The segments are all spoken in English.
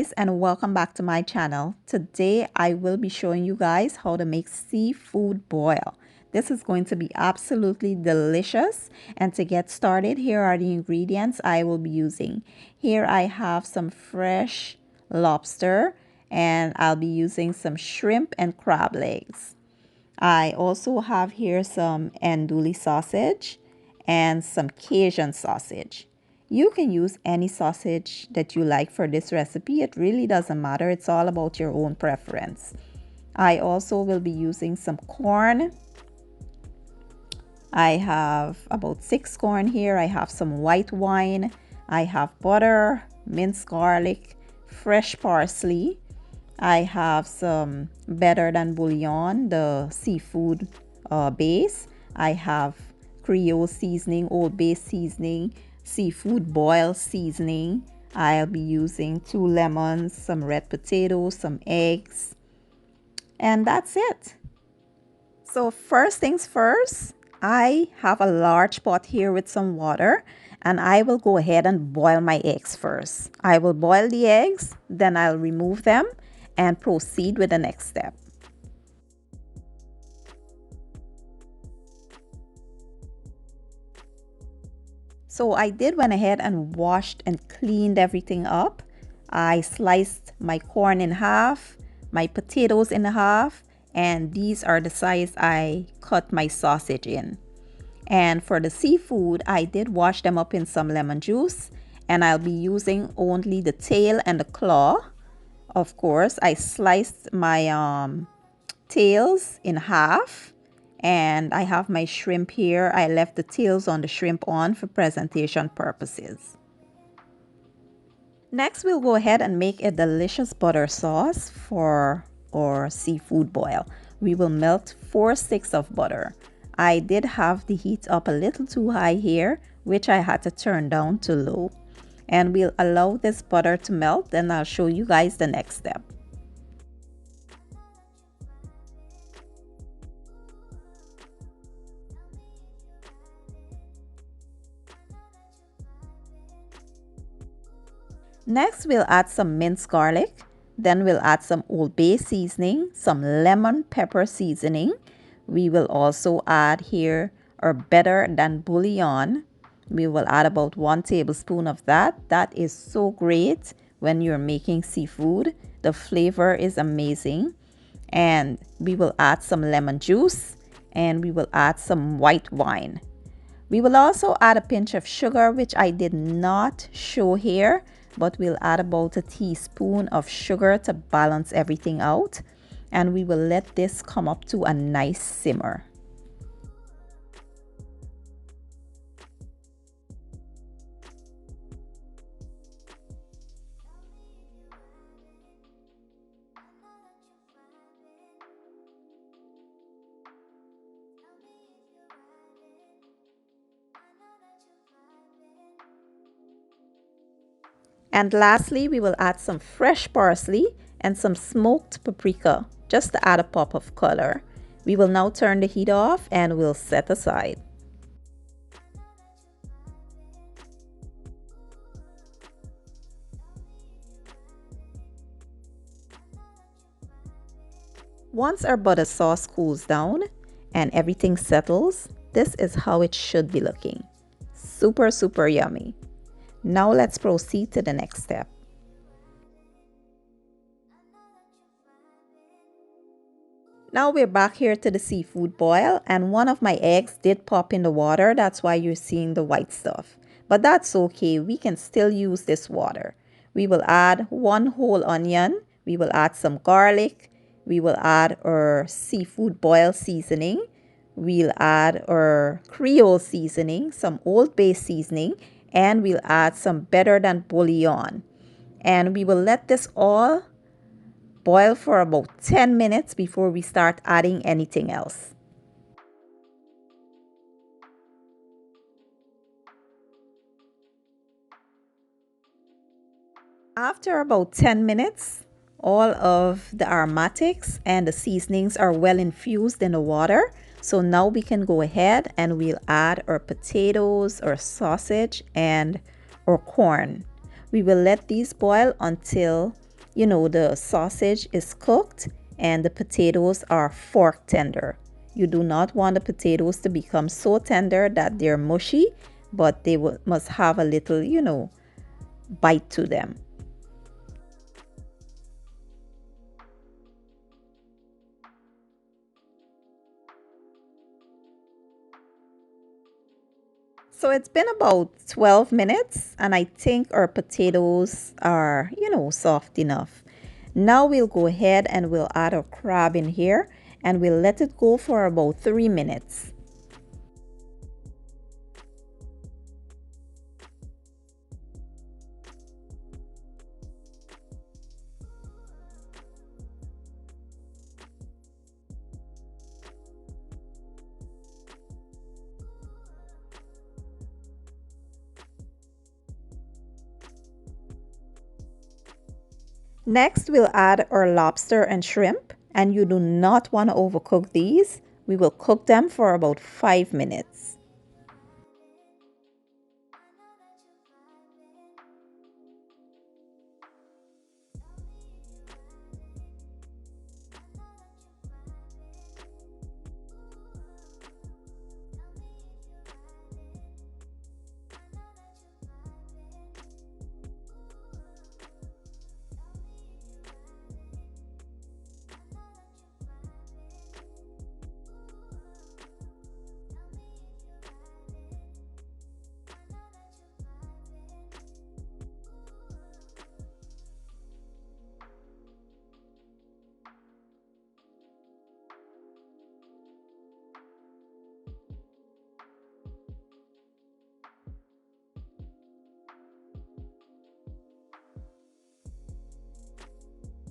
guys, and welcome back to my channel. Today I will be showing you guys how to make seafood boil. This is going to be absolutely delicious, and to get started, here are the ingredients I will be using. Here I have some fresh lobster, and I'll be using some shrimp and crab legs. I also have here some andouille sausage and some Cajun sausage. You can use any sausage that you like for this recipe. It really doesn't matter. It's all about your own preference. I also will be using some corn. I have about 6 corn here. I have some white wine. I have butter, minced garlic, fresh parsley. I have some better than bouillon, the seafood base. I have creole seasoning, old base seasoning, seafood boil seasoning. I'll be using 2 lemons, some red potatoes, some eggs, and that's it. So first things first, I have a large pot here with some water, and I will go ahead and boil my eggs first. I will boil the eggs, then I'll remove them and proceed with the next step. So I went ahead and washed and cleaned everything up. I sliced my corn in half, my potatoes in half, and these are the size I cut my sausage in. And for the seafood, I did wash them up in some lemon juice, and I'll be using only the tail and the claw. Of course, I sliced my tails in half, and I have my shrimp here. I left the tails on the shrimp on for presentation purposes. Next, we'll go ahead and make a delicious butter sauce for our seafood boil. We will melt 4 sticks of butter. I did have the heat up a little too high here, which I had to turn down to low. And we'll allow this butter to melt, then I'll show you guys the next step. Next, we'll add some minced garlic. Then we'll add some Old Bay seasoning, some lemon pepper seasoning. We will also add here our better than bouillon. We will add about 1 tablespoon of that. That is so great when you're making seafood. The flavor is amazing. And we will add some lemon juice, and we will add some white wine. We will also add a pinch of sugar, which I did not show here, but we'll add about a teaspoon of sugar to balance everything out. And we will let this come up to a nice simmer. And lastly, we will add some fresh parsley and some smoked paprika, just to add a pop of color. We will now turn the heat off and we'll set aside. Once our butter sauce cools down and everything settles, this is how it should be looking. Super, super yummy. Now let's proceed to the next step. Now we're back here to the seafood boil, and one of my eggs did pop in the water. That's why you're seeing the white stuff. But that's okay. We can still use this water. We will add 1 whole onion. We will add some garlic. We will add our seafood boil seasoning. We'll add our creole seasoning, some Old Bay seasoning, and we'll add some better than bouillon. And we will let this all boil for about 10 minutes before we start adding anything else. After about 10 minutes, all of the aromatics and the seasonings are well infused in the water. So now we can go ahead and we'll add our potatoes, our sausage, and our corn. We will let these boil until the sausage is cooked and the potatoes are fork tender. You do not want the potatoes to become so tender that they're mushy, but they must have a little, bite to them. So it's been about 12 minutes and I think our potatoes are, soft enough. Now we'll go ahead and we'll add our crab in here and we'll let it go for about 3 minutes. Next, we'll add our lobster and shrimp, and you do not want to overcook these. We will cook them for about 5 minutes.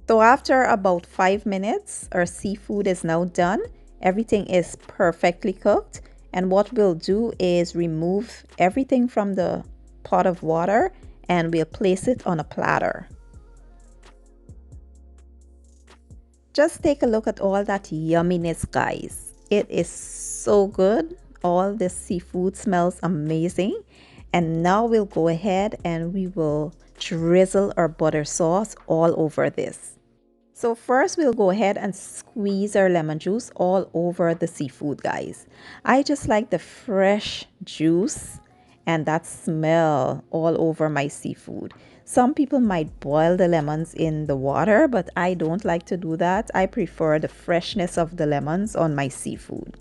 So after about 5 minutes, our seafood is now done. Everything is perfectly cooked. And what we'll do is remove everything from the pot of water and we'll place it on a platter. Just take a look at all that yumminess, guys. It is so good. All this seafood smells amazing. And now we'll go ahead and we will drizzle our butter sauce all over this. So first we'll go ahead and squeeze our lemon juice all over the seafood, guys. I just like the fresh juice and that smell all over my seafood. Some people might boil the lemons in the water, but I don't like to do that. I prefer the freshness of the lemons on my seafood.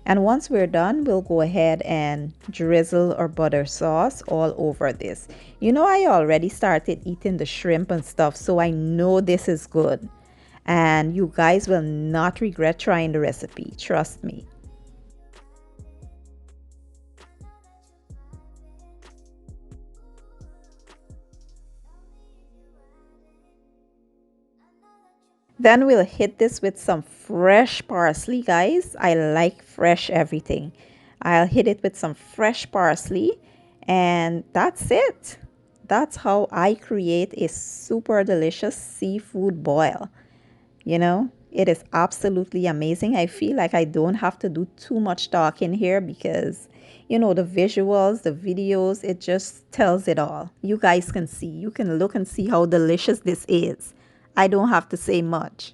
And once we're done, we'll go ahead and drizzle our butter sauce all over this. I already started eating the shrimp and stuff, so I know this is good. And you guys will not regret trying the recipe, trust me. Then we'll hit this with some fresh parsley, guys. I like fresh everything. I'll hit it with some fresh parsley and that's it. That's how I create a super delicious seafood boil. It is absolutely amazing. I feel like I don't have to do too much talking here because, the visuals, the videos, it just tells it all. You guys can see. You can look and see how delicious this is. I don't have to say much.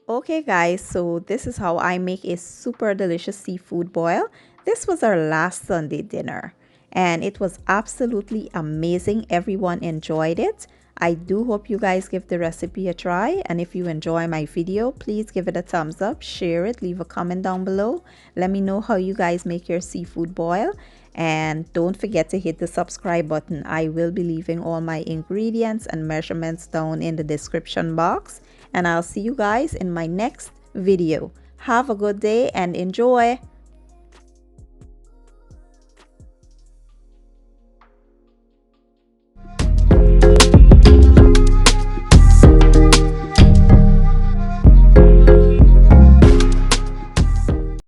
Okay guys, so this is how I make a super delicious seafood boil. This was our last Sunday dinner and it was absolutely amazing. Everyone enjoyed it. I do hope you guys give the recipe a try, and if you enjoy my video, please give it a thumbs up, share it, leave a comment down below. Let me know how you guys make your seafood boil, and don't forget to hit the subscribe button. I will be leaving all my ingredients and measurements down in the description box, and I'll see you guys in my next video. Have a good day and enjoy.